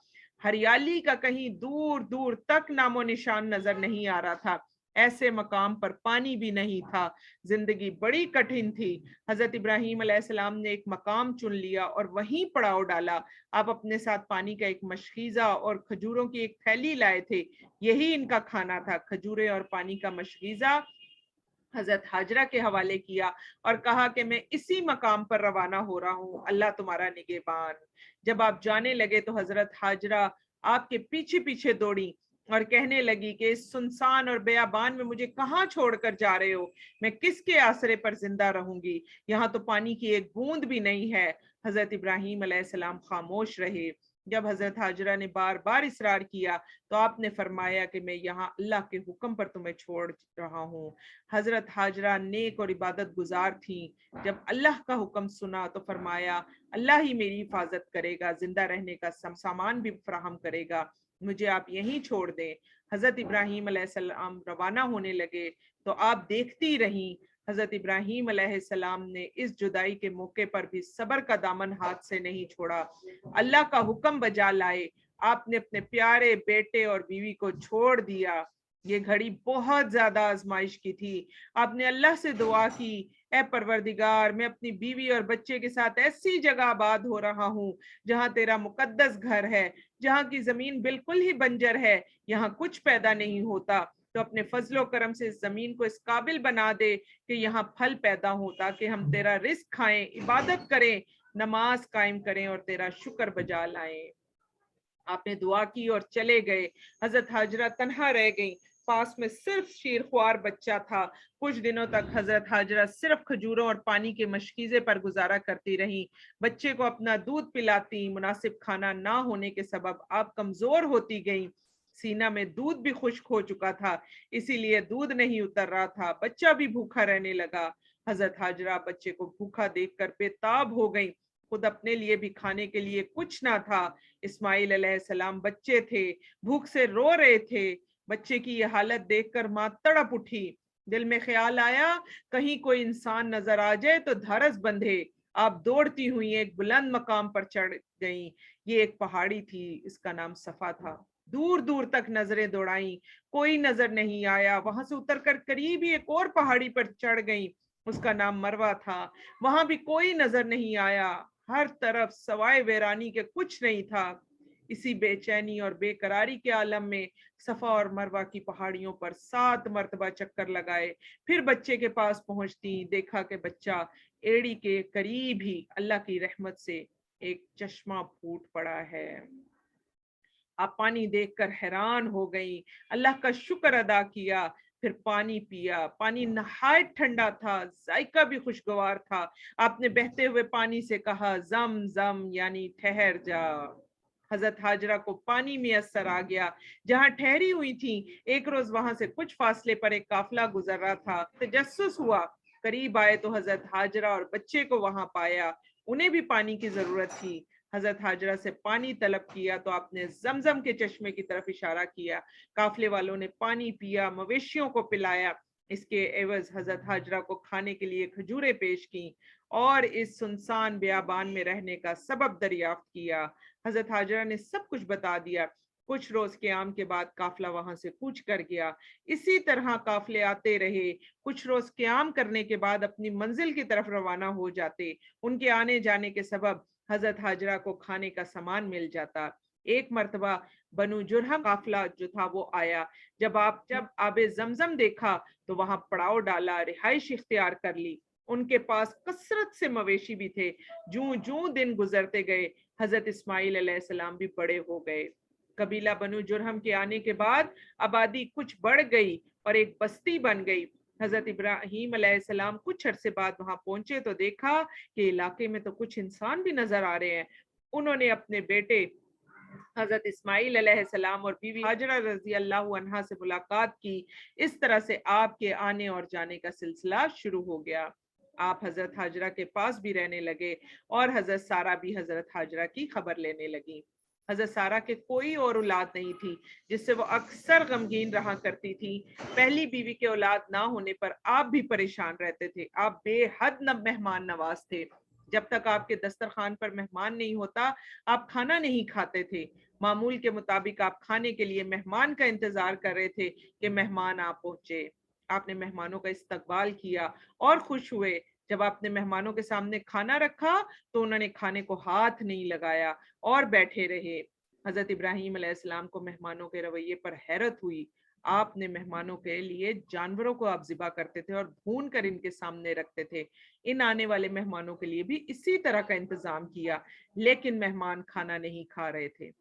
ہریالی کا کہیں دور دور تک نام و نشان نظر نہیں آ رہا تھا، ایسے مقام پر پانی بھی نہیں تھا، زندگی بڑی کٹھن تھی۔ حضرت ابراہیم علیہ السلام نے ایک مقام چن لیا اور وہیں پڑاؤ ڈالا۔ آپ اپنے ساتھ پانی کا ایک مشکیزہ اور کھجوروں کی ایک تھیلی لائے تھے، یہی ان کا کھانا تھا، کھجوریں اور پانی کا مشکیزہ۔ حضرت ہاجرہ کے حوالے کیا اور کہا کہ میں اسی مقام پر روانہ ہو رہا ہوں، اللہ تمہارا نگہبان۔ جب آپ جانے لگے تو حضرت ہاجرہ آپ کے پیچھے پیچھے دوڑی اور کہنے لگی کہ اس سنسان اور بیابان میں مجھے کہاں چھوڑ کر جا رہے ہو؟ میں کس کے آسرے پر زندہ رہوں گی؟ یہاں تو پانی کی ایک بوند بھی نہیں ہے۔ حضرت ابراہیم علیہ السلام خاموش رہے۔ جب حضرت ہاجرہ نے بار بار اصرار کیا تو آپ نے فرمایا کہ میں یہاں اللہ کے حکم پر تمہیں چھوڑ رہا ہوں۔ حضرت ہاجرہ نیک اور عبادت گزار تھیں، جب اللہ کا حکم سنا تو فرمایا اللہ ہی میری حفاظت کرے گا، زندہ رہنے کا سامان بھی فراہم کرے گا، مجھے آپ یہیں چھوڑ دیں۔ حضرت ابراہیم علیہ السلام روانہ ہونے لگے تو آپ دیکھتی رہیں۔ حضرت ابراہیم علیہ السلام نے اس جدائی کے موقع پر بھی صبر کا دامن ہاتھ سے نہیں چھوڑا، اللہ کا حکم بجا لائے۔ آپ نے اپنے پیارے بیٹے اور بیوی کو چھوڑ دیا۔ یہ گھڑی بہت زیادہ آزمائش کی تھی۔ آپ نے اللہ سے دعا کی، اے پروردگار میں اپنی بیوی اور بچے کے ساتھ ایسی جگہ آباد ہو رہا ہوں جہاں تیرا مقدس گھر ہے، جہاں کی زمین بالکل ہی بنجر ہے، یہاں کچھ پیدا نہیں ہوتا، تو اپنے فضل و کرم سے اس زمین کو اس قابل بنا دے کہ یہاں پھل پیدا ہو، تاکہ ہم تیرا رزق کھائیں، عبادت کریں، نماز قائم کریں اور تیرا شکر بجا لائیں۔ آپ نے دعا کی اور چلے گئے۔ حضرت ہاجرہ تنہا رہ گئیں، پاس میں صرف شیرخوار بچہ تھا۔ کچھ دنوں تک حضرت ہاجرہ صرف کھجوروں اور پانی کے مشکیزے پر گزارا کرتی رہیں، بچے کو اپنا دودھ پلاتی، مناسب کھانا نہ ہونے کے سبب آپ کمزور ہوتی گئیں، سینہ میں دودھ بھی خشک ہو چکا تھا، اسی لیے دودھ نہیں اتر رہا تھا، بچہ بھی بھوکا رہنے لگا۔ حضرت ہاجرہ بچے کو بھوکا دیکھ کر بے تاب ہو گئیں، خود اپنے لیے بھی کھانے کے لیے کچھ نہ تھا۔ اسماعیل علیہ السلام بچے تھے، بھوک سے رو رہے تھے۔ بچے کی یہ حالت دیکھ کر ماں تڑپ اٹھی، دل میں خیال آیا کہیں کوئی انسان نظر آ جائے تو دھارس بندھے۔ آپ دوڑتی ہوئی ایک بلند مقام پر چڑھ گئیں، یہ ایک پہاڑی تھی، اس کا نام صفا تھا۔ دور دور تک نظریں دوڑائیں، کوئی نظر نہیں آیا۔ وہاں سے اتر کر قریب ہی ایک اور پہاڑی پر چڑھ گئیں، اس کا نام مروہ تھا، وہاں بھی کوئی نظر نہیں آیا، ہر طرف سوائے ویرانی کے کچھ نہیں تھا۔ اسی بے چینی اور بے قراری کے عالم میں صفا اور مروہ کی پہاڑیوں پر 7 مرتبہ چکر لگائے، پھر بچے کے پاس پہنچتی، دیکھا کہ بچہ ایڑی کے قریب ہی اللہ کی رحمت سے ایک چشمہ پھوٹ پڑا ہے۔ آپ پانی دیکھ کر حیران ہو گئیں، اللہ کا شکر ادا کیا، پھر پانی پیا۔ پانی نہایت ٹھنڈا تھا، ذائقہ بھی خوشگوار تھا۔ آپ نے بہتے ہوئے پانی سے کہا زم زم، یعنی ٹھہر جا۔ حضرت हाजरा को पानी मैसर आ गया, जहां ठहरी हुई थी. एक रोज वहां से कुछ फासले पर एक काफला गुजर रहा था. तजस्सुस हुआ, करीब आए तो हजरत हाजरा और बच्चे को वहां पाया. उन्हें भी पानी की जरूरत थी. हजरत हाजरा से पानी तलब किया तो आपने जमजम के चश्मे की तरफ इशारा किया. काफले वालों ने पानी पिया, मवेशियों को पिलाया. इसके एवज हजरत हाजरा को खाने के लिए खजूरें पेश की और इस सुनसान बियाबान में रहने का सबब दरियाफ्त किया. हजरत हाजरा ने सब कुछ बता दिया. कुछ रोज क़याम के बाद काफला वहां से कूच कर गया. इसी तरह काफले आते रहे. कुछ रोज क़याम करने के बाद अपनी मंजिल की तरफ रवाना हो जाते. उनके आने जाने के सबब हजरत हाजरा को खाने का सामान मिल जाता. एक मर्तबा बनु जुरहम काफला जो था वो आया. जब आबे जमजम देखा तो वहां पड़ाव डाला, रिहाइश इख्तियार कर ली. उनके पास कसरत से मवेशी भी थे. जूं जूं दिन गुजरते गए हजरत इस्माइल अलैहिस्सलाम भी बड़े हो गए. कबीला बनु जुरहम के आने के बाद आबादी कुछ बढ़ गई और एक बस्ती बन गई. हजरत इब्राहीम अलैहिस्सलाम कुछ अरसे बाद वहां पहुंचे तो देखा कि इलाके में तो कुछ इंसान भी नजर आ रहे हैं. उन्होंने अपने बेटे हजरत इस्माइल अलैहिस्सलाम और बीवी हाजरा रजी अल्लाह अन्हा से मुलाकात की. इस तरह से आपके आने और जाने का सिलसिला शुरू हो गया. आप हजरत हाजरा के पास भी रहने लगे और हजरत सारा भी हजरत हाजरा की खबर लेने लगी. हजरत सारा के कोई और औलाद नहीं थी, जिससे वो अक्सर गमगीन रहा करती थी. पहली बीवी के औलाद ना होने पर आप भी परेशान रहते थे. आप बेहद मेहमान नवाज थे. जब तक आपके दस्तरखान पर मेहमान नहीं होता आप खाना नहीं खाते थे. मामूल के मुताबिक आप खाने के लिए मेहमान का इंतजार कर रहे थे कि मेहमान आ पहुंचे. आपने मेहमानों का इस्तकबाल किया और खुश हुए. जब आपने मेहमानों के सामने खाना रखा तो उन्होंने खाने को हाथ नहीं लगाया और बैठे रहे. हजरत इब्राहीम अलैहिस्सलाम को मेहमानों के रवैये पर हैरत हुई. आपने मेहमानों के लिए जानवरों को आप ज़िबा करते थे और भून कर इनके सामने रखते थे. इन आने वाले मेहमानों के लिए भी इसी तरह का इंतजाम किया, लेकिन मेहमान खाना नहीं खा रहे थे.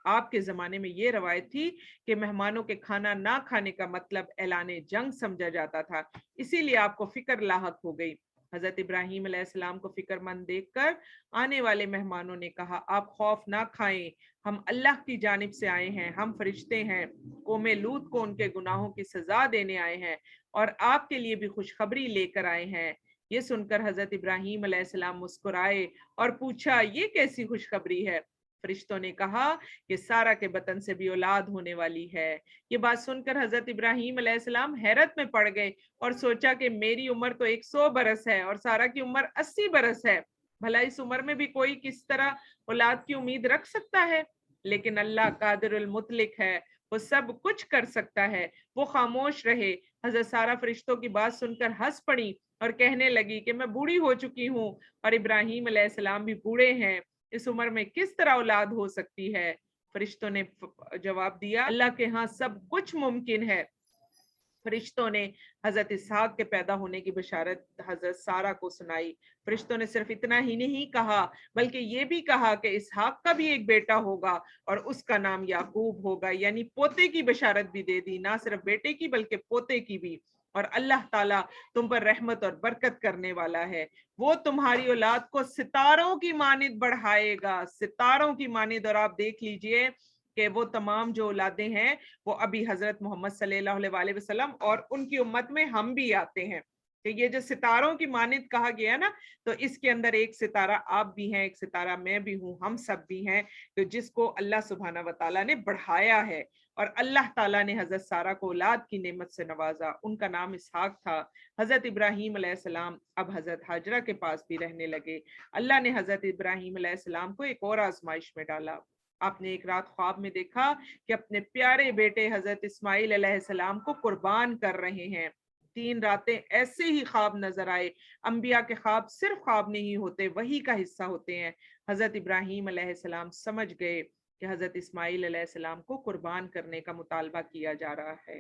आपके जमाने में ये रवायत थी कि मेहमानों के खाना ना खाने का मतलब ऐलाने जंग समझा जाता था. इसीलिए आपको फिक्र लाहक हो गई. हजरत इब्राहीम अलैहिस्सलाम को फिक्रमंद देखकर आने वाले मेहमानों ने कहा, आप खौफ ना खाएं, हम अल्लाह की जानिब से आए हैं, हम फरिश्ते हैं. कौमे लूत को उनके गुनाहों की सजा देने आए हैं और आपके लिए भी खुशखबरी लेकर आए हैं. ये सुनकर हजरत इब्राहीम अलैहिस्सलाम मुस्कुराए और पूछा, ये कैसी खुशखबरी है? फरिश्तों ने कहा कि सारा के बतन से भी औलाद होने वाली है. ये बात सुनकर हजरत इब्राहीम अलैहिस्सलाम हैरत में पड़ गए और सोचा कि मेरी उम्र तो 100 बरस है और सारा की उम्र 80 बरस है. भला इस उम्र में भी कोई किस तरह औलाद की उम्मीद रख सकता है? लेकिन अल्लाह कादिरुल मुतलिक है, वो सब कुछ कर सकता है. वो खामोश रहे. हजरत सारा फरिश्तों की बात सुनकर हंस पड़ी और कहने लगी कि मैं बूढ़ी हो चुकी हूँ और इब्राहीम अलैहिस्सलाम भी बूढ़े हैं. इस उम्र में किस तरह औलाद हो सकती है? फरिश्तों ने जवाब दिया, अल्लाह के यहाँ सब कुछ मुमकिन है. फरिश्तों ने हजरत इसहाक के पैदा होने की बशारत हजरत सारा को सुनाई. फरिश्तों ने सिर्फ इतना ही नहीं कहा बल्कि ये भी कहा कि इसहाक का भी एक बेटा होगा और उसका नाम याकूब होगा, यानी पोते की बशारत भी दे दी. ना सिर्फ बेटे की बल्कि पोते की भी. और अल्लाह ताला तुम पर रहमत और बरकत करने वाला है. वो तुम्हारी औलाद को सितारों की मानिद बढ़ाएगा, सितारों की मानिद. और आप देख लीजिए कि वो तमाम जो औलादे हैं वो अभी हजरत मोहम्मद सल्लल्लाहु अलैहि वसल्लम और उनकी उम्मत में हम भी आते हैं. तो ये जो सितारों की मानिद कहा गया ना, तो इसके अंदर एक सितारा आप भी हैं, एक सितारा मैं भी हूँ, हम सब भी हैं. तो जिसको अल्लाह सुब्हाना व तआला ने बढ़ाया है. और अल्लाह ताला ने हजरत सारा को औलाद की नेमत से नवाजा. उनका नाम इसहाक था. हजरत इब्राहीम अलैहिस्सलाम अब हजरत हाजरा के पास भी रहने लगे. अल्लाह ने हजरत इब्राहीम अलैहिस्सलाम को एक और आजमाइश में डाला. आपने एक रात ख्वाब में देखा कि अपने प्यारे बेटे हजरत इस्माइल अलैहिस्सलाम को कुर्बान कर रहे हैं. 3 रातें ऐसे ही ख्वाब नजर आए. अंबिया के ख्वाब सिर्फ ख्वाब नहीं होते, वही का हिस्सा होते हैं. हजरत इब्राहीम अलैहिस्सलाम समझ गए कि हजरत इस्माइल अलैहिस्सलाम को कुर्बान करने का मुतालबा किया जा रहा है.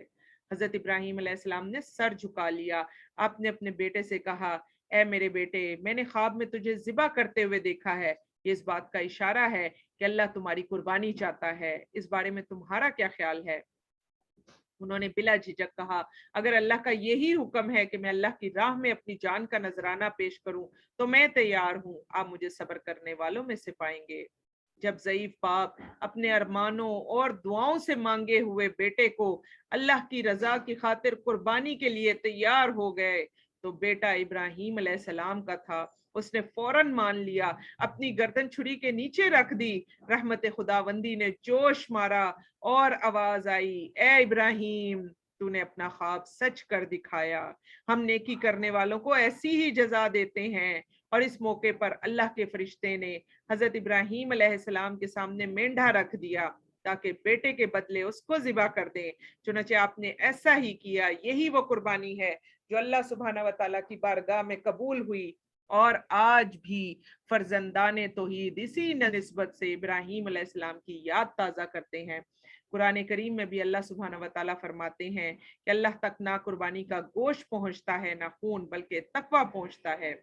हजरत इब्राहीम अलैहिस्सलाम ने सर झुका लिया. आपने अपने बेटे से कहा, ए मेरे बेटे, मैंने ख्वाब में तुझे ज़िबा करते हुए देखा है. ये इस बात का इशारा है कि अल्लाह तुम्हारी कुर्बानी चाहता है. इस बारे में तुम्हारा क्या ख्याल है? उन्होंने बिला झिझक कहा, अगर अल्लाह का यही हुक्म है कि मैं अल्लाह की राह में अपनी जान का नजराना पेश करूं तो मैं तैयार हूं. आप मुझे सब्र करने वालों में से पाएंगे. جب ضعیف باپ اپنے ارمانوں اور دعاؤں سے مانگے ہوئے بیٹے کو اللہ کی رضا کی خاطر قربانی کے لیے تیار ہو گئے تو بیٹا ابراہیم علیہ السلام کا تھا، اس نے فوراً مان لیا، اپنی گردن چھری کے نیچے رکھ دی۔ رحمت خداوندی نے جوش مارا اور آواز آئی، اے ابراہیم، تو نے اپنا خواب سچ کر دکھایا، ہم نیکی کرنے والوں کو ایسی ہی جزا دیتے ہیں۔ اور اس موقع پر اللہ کے فرشتے نے حضرت ابراہیم علیہ السلام کے سامنے مینڈھا رکھ دیا تاکہ بیٹے کے بدلے اس کو ذبح کر دیں۔ چنانچہ آپ نے ایسا ہی کیا، یہی وہ قربانی ہے جو اللہ سبحانہ و تعالیٰ کی بارگاہ میں قبول ہوئی، اور آج بھی فرزندان توحید اسی نسبت سے ابراہیم علیہ السلام کی یاد تازہ کرتے ہیں۔ قرآن کریم میں بھی اللہ سبحانہ و تعالیٰ فرماتے ہیں کہ اللہ تک نہ قربانی کا گوشت پہنچتا ہے نہ خون، بلکہ تقویٰ پہنچتا ہے۔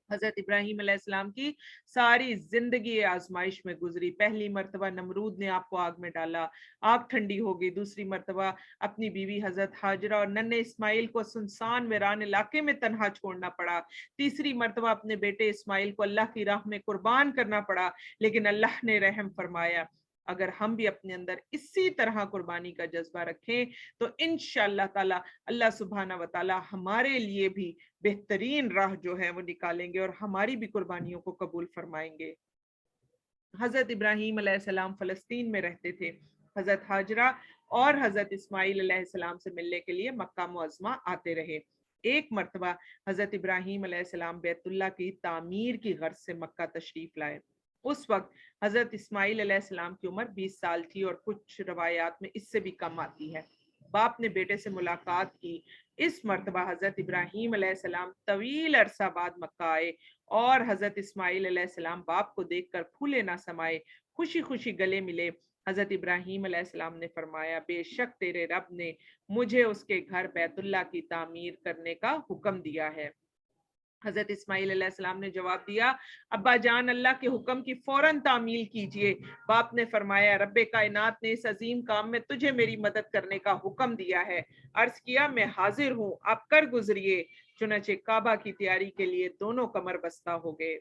حضرت ابراہیم علیہ السلام کی ساری زندگی آزمائش میں گزری۔ پہلی مرتبہ نمرود نے آپ کو آگ میں ڈالا، آگ ٹھنڈی ہو گئی۔ دوسری مرتبہ اپنی بیوی حضرت ہاجرہ اور ننھے اسماعیل کو سنسان ویران علاقے میں تنہا چھوڑنا پڑا۔ تیسری مرتبہ اپنے بیٹے اسماعیل کو اللہ کی راہ میں قربان کرنا پڑا، لیکن اللہ نے رحم فرمایا۔ اگر ہم بھی اپنے اندر اسی طرح قربانی کا جذبہ رکھیں تو انشاءاللہ تعالی اللہ سبحانہ و تعالی ہمارے لیے بھی بہترین راہ جو ہے وہ نکالیں گے اور ہماری بھی قربانیوں کو قبول فرمائیں گے۔ حضرت ابراہیم علیہ السلام فلسطین میں رہتے تھے۔ حضرت ہاجرہ اور حضرت اسماعیل علیہ السلام سے ملنے کے لیے مکہ معظمہ آتے رہے۔ ایک مرتبہ حضرت ابراہیم علیہ السلام بیت اللہ کی تعمیر کی غرض سے مکہ تشریف لائے۔ اس وقت حضرت اسماعیل علیہ السلام کی عمر 20 سال تھی، اور کچھ روایات میں اس سے بھی کم آتی ہے۔ باپ نے بیٹے سے ملاقات کی۔ اس مرتبہ حضرت ابراہیم علیہ السلام طویل عرصہ بعد مکہ آئے، اور حضرت اسماعیل علیہ السلام باپ کو دیکھ کر پھولے نہ سمائے، خوشی خوشی گلے ملے۔ حضرت ابراہیم علیہ السلام نے فرمایا، بے شک تیرے رب نے مجھے اس کے گھر بیت اللہ کی تعمیر کرنے کا حکم دیا ہے۔ حضرت اسماعیل علیہ السلام نے جواب دیا، ابا جان، اللہ کے حکم کی فوراً تعمیل کیجئے۔ باپ نے فرمایا، رب کائنات نے اس عظیم کام میں تجھے میری مدد کرنے کا حکم دیا ہے۔ عرض کیا، میں حاضر ہوں، آپ کر گزریے۔ چنانچہ کعبہ کی تیاری کے لیے دونوں کمر بستہ ہو گئے۔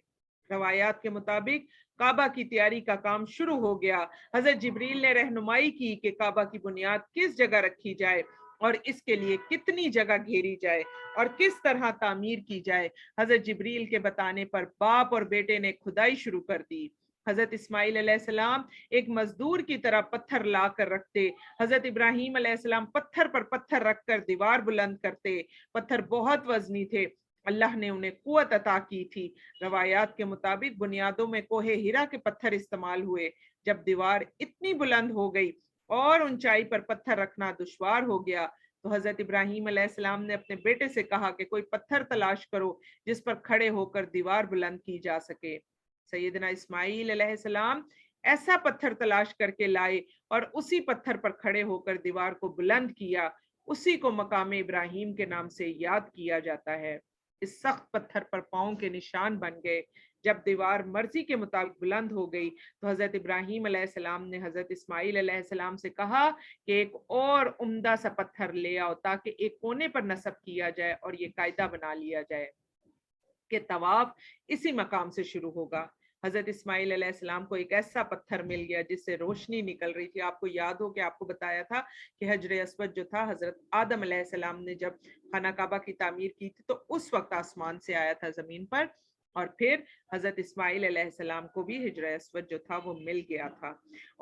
روایات کے مطابق کعبہ کی تیاری کا کام شروع ہو گیا۔ حضرت جبریل نے رہنمائی کی کہ کعبہ کی بنیاد کس جگہ رکھی جائے اور اس کے لیے کتنی جگہ گھیری جائے اور کس طرح تعمیر کی جائے۔ حضرت جبریل کے بتانے پر باپ اور بیٹے نے کھدائی شروع کر دی۔ حضرت اسماعیل علیہ السلام ایک مزدور کی طرح پتھر لا کر رکھتے، حضرت ابراہیم علیہ السلام پتھر پر پتھر رکھ کر دیوار بلند کرتے۔ پتھر بہت وزنی تھے، اللہ نے انہیں قوت عطا کی تھی۔ روایات کے مطابق بنیادوں میں کوہ ہیرا کے پتھر استعمال ہوئے۔ جب دیوار اتنی بلند ہو گئی اور اونچائی پر پتھر رکھنا دشوار ہو گیا تو حضرت ابراہیم علیہ السلام نے اپنے بیٹے سے کہا کہ کوئی پتھر تلاش کرو جس پر کھڑے ہو کر دیوار بلند کی جا سکے۔ سیدنا اسماعیل علیہ السلام ایسا پتھر تلاش کر کے لائے اور اسی پتھر پر کھڑے ہو کر دیوار کو بلند کیا۔ اسی کو مقام ابراہیم کے نام سے یاد کیا جاتا ہے۔ اس سخت پتھر پر پاؤں کے نشان بن گئے۔ جب دیوار مرضی کے مطابق بلند ہو گئی تو حضرت ابراہیم علیہ السلام نے حضرت اسماعیل علیہ السلام سے کہا کہ ایک اور عمدہ سا پتھر لے آؤ تاکہ ایک کونے پر نصب کیا جائے اور یہ قاعدہ بنا لیا جائے کہ طواف اسی مقام سے شروع ہوگا۔ حضرت اسماعیل علیہ السلام کو ایک ایسا پتھر مل گیا جس سے روشنی نکل رہی تھی۔ آپ کو یاد ہو کہ آپ کو بتایا تھا کہ حجر اسود جو تھا، حضرت آدم علیہ السلام نے جب خانہ کعبہ کی تعمیر کی تھی تو اس وقت آسمان سے آیا تھا زمین پر، اور پھر حضرت اسماعیل علیہ السلام کو بھی حجر اسود جو تھا وہ مل گیا تھا،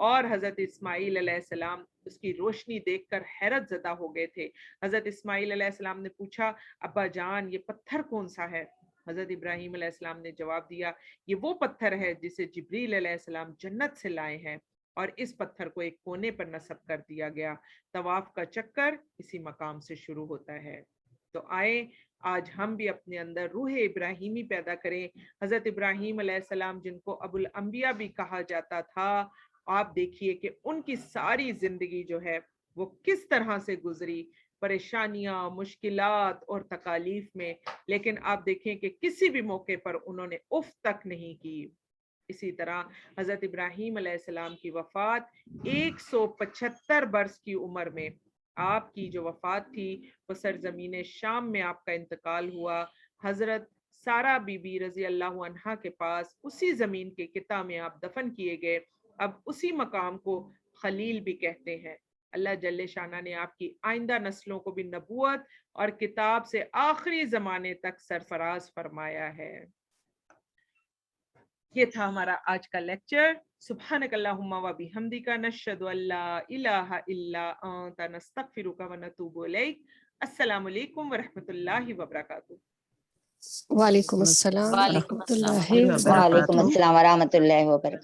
اور حضرت اسماعیل علیہ السلام اس کی روشنی دیکھ کر حیرت زدہ ہو گئے تھے۔ حضرت اسماعیل علیہ السلام نے پوچھا، ابا جان، یہ پتھر کون سا ہے؟ حضرت ابراہیم علیہ السلام نے جواب دیا، یہ وہ پتھر ہے جسے جبریل علیہ السلام جنت سے لائے ہیں، اور اس پتھر کو ایک کونے پر نصب کر دیا گیا۔ طواف کا چکر اسی مقام سے شروع ہوتا ہے۔ تو آئیں آج ہم بھی اپنے اندر روح ابراہیمی پیدا کریں۔ حضرت ابراہیم علیہ السلام جن کو ابو الانبیاء بھی کہا جاتا تھا، آپ دیکھیے کہ ان کی ساری زندگی جو ہے وہ کس طرح سے گزری، پریشانیاں، مشکلات اور تکالیف میں، لیکن آپ دیکھیں کہ کسی بھی موقع پر انہوں نے اف تک نہیں کی۔ اسی طرح حضرت ابراہیم علیہ السلام کی وفات 175 برس کی عمر میں، آپ کی جو وفات تھی وہ سرزمین شام میں آپ کا انتقال ہوا۔ حضرت سارا بی بی رضی اللہ عنہا کے پاس اسی زمین کے قطع میں آپ دفن کیے گئے. اب اسی مقام کو خلیل بھی کہتے ہیں. اللہ جل شانہ نے آپ کی آئندہ نسلوں کو بھی نبوت اور کتاب سے آخری زمانے تک سرفراز فرمایا ہے. یہ تھا ہمارا آج کا لیکچر. سبحانک اللہم و بحمدک نشہد ان لا الہ الا انت نستغفرک و نتوب الیک. السلام علیکم ورحمۃ اللہ وبرکاتہ. وعلیکم السلام وعلیکم ورحمۃ اللہ السلام وبرکاتہ. ورحمۃ اللہ وبرکاتہ.